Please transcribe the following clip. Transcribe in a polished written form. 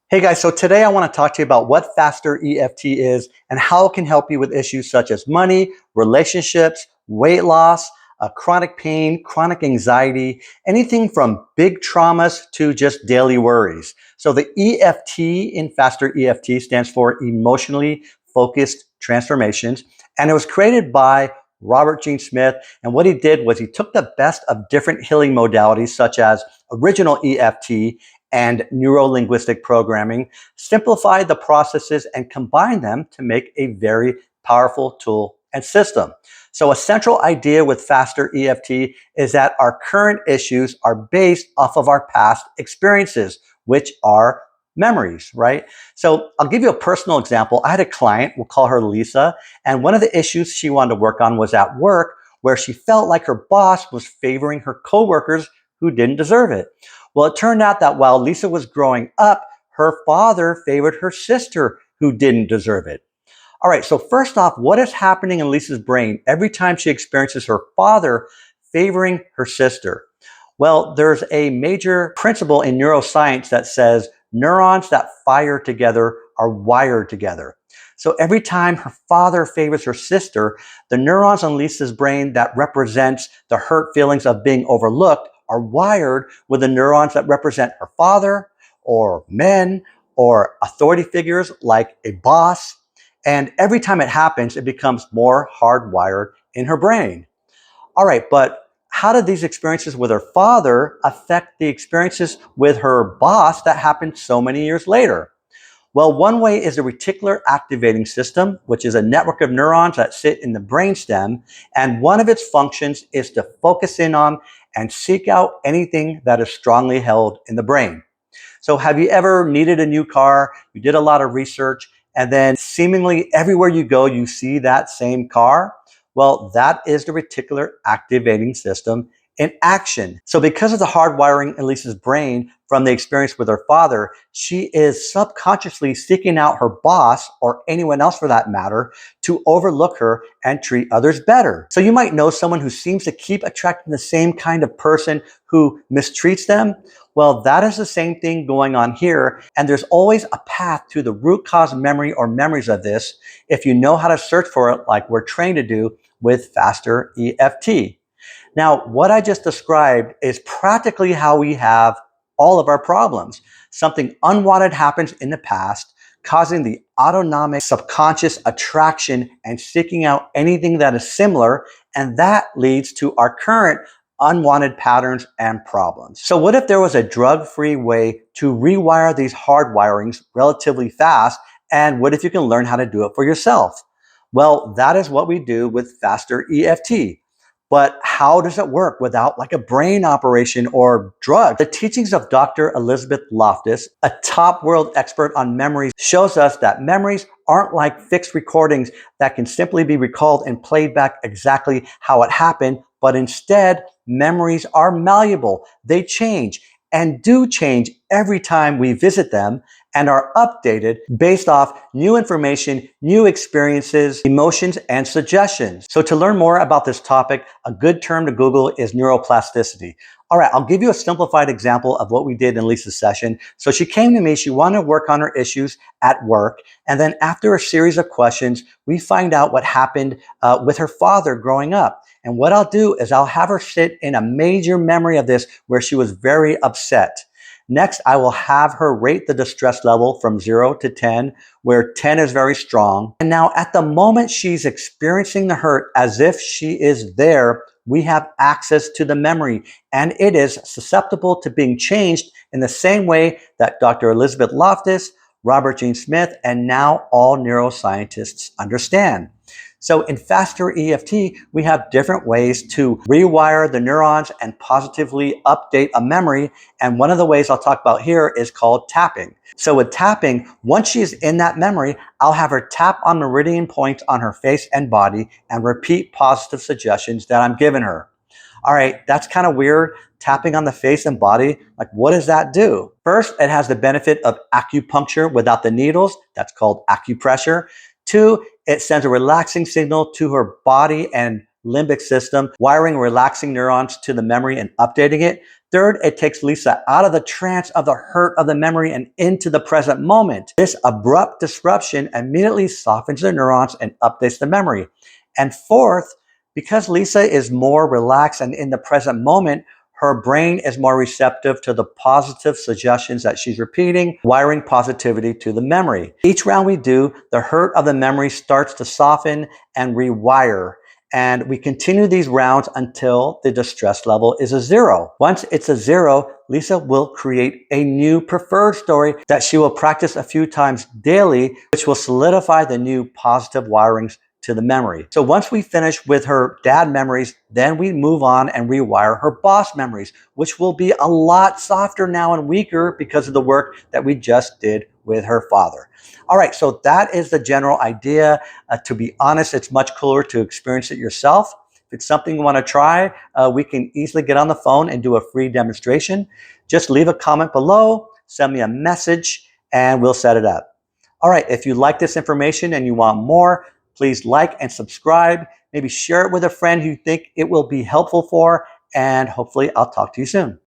Hey guys, so today I want to talk to you about what FasterEFT is and how it can help you with issues such as money, relationships, weight loss, chronic pain, chronic anxiety, anything from big traumas to just daily worries. So the EFT in FasterEFT stands for Emotionally Focused Transformations, and it was created by Robert Gene Smith. And what he did was he took the best of different healing modalities such as original EFT and neuro-linguistic programming, simplify the processes and combine them to make a very powerful tool and system. So a central idea with Faster EFT is that our current issues are based off of our past experiences, which are memories, right? So I'll give you a personal example. I had a client, we'll call her Lisa, and one of the issues she wanted to work on was at work, where she felt like her boss was favoring her coworkers who didn't deserve it. Well, it turned out that while Lisa was growing up, her father favored her sister who didn't deserve it. All right, so first off, what is happening in Lisa's brain every time she experiences her father favoring her sister? Well, there's a major principle in neuroscience that says neurons that fire together are wired together. So every time her father favors her sister, the neurons in Lisa's brain that represents the hurt feelings of being overlooked are wired with the neurons that represent her father or men or authority figures like a boss. And every time it happens, it becomes more hardwired in her brain. All right, but how did these experiences with her father affect the experiences with her boss that happened so many years later? Well, one way is the reticular activating system, which is a network of neurons that sit in the brainstem. And one of its functions is to focus in on and seek out anything that is strongly held in the brain. So have you ever needed a new car? You did a lot of research, and then seemingly everywhere you go, you see that same car? Well, that is the reticular activating system in action. So because of the hardwiring in Lisa's brain from the experience with her father, she is subconsciously seeking out her boss, or anyone else for that matter, to overlook her and treat others better. So you might know someone who seems to keep attracting the same kind of person who mistreats them. Well, that is the same thing going on here. And there's always a path to the root cause memory or memories of this if you know how to search for it like we're trained to do with Faster EFT. Now, what I just described is practically how we have all of our problems. Something unwanted happens in the past, causing the autonomic subconscious attraction and seeking out anything that is similar, and that leads to our current unwanted patterns and problems. So what if there was a drug-free way to rewire these hardwirings relatively fast, and what if you can learn how to do it for yourself? Well, that is what we do with Faster EFT. But how does it work without like a brain operation or drug? The teachings of Dr. Elizabeth Loftus, a top world expert on memories, shows us that memories aren't like fixed recordings that can simply be recalled and played back exactly how it happened, but instead, memories are malleable. They change and do change every time we visit them, and are updated based off new information, new experiences, emotions, and suggestions. So to learn more about this topic, a good term to Google is neuroplasticity. All right, I'll give you a simplified example of what we did in Lisa's session. So she came to me, she wanted to work on her issues at work. And then after a series of questions, we find out what happened with her father growing up. And what I'll do is I'll have her sit in a major memory of this where she was very upset. Next, I will have her rate the distress level from 0 to 10, where 10 is very strong. And now at the moment she's experiencing the hurt as if she is there, we have access to the memory, and it is susceptible to being changed in the same way that Dr. Elizabeth Loftus, Robert Gene Smith, and now all neuroscientists understand. So in Faster EFT, we have different ways to rewire the neurons and positively update a memory. And one of the ways I'll talk about here is called tapping. So with tapping, once she's in that memory, I'll have her tap on meridian points on her face and body and repeat positive suggestions that I'm giving her. All right, that's kind of weird. Tapping on the face and body, like what does that do? First, it has the benefit of acupuncture without the needles. That's called acupressure. Two, it sends a relaxing signal to her body and limbic system, wiring relaxing neurons to the memory and updating it. Third, it takes Lisa out of the trance of the hurt of the memory and into the present moment. This abrupt disruption immediately softens the neurons and updates the memory. And fourth, because Lisa is more relaxed and in the present moment, her brain is more receptive to the positive suggestions that she's repeating, wiring positivity to the memory. Each round we do, the hurt of the memory starts to soften and rewire. And we continue these rounds until the distress level is a 0. Once it's a 0, Lisa will create a new preferred story that she will practice a few times daily, which will solidify the new positive wirings to the memory. So once we finish with her dad memories, then we move on and rewire her boss memories, which will be a lot softer now and weaker because of the work that we just did with her father. All right, so that is the general idea. To be honest, it's much cooler to experience it yourself. If it's something you want to try, we can easily get on the phone and do a free demonstration. Just leave a comment below, send me a message, and we'll set it up. All right, if you like this information and you want more, please like and subscribe. Maybe share it with a friend who you think it will be helpful for, and hopefully I'll talk to you soon.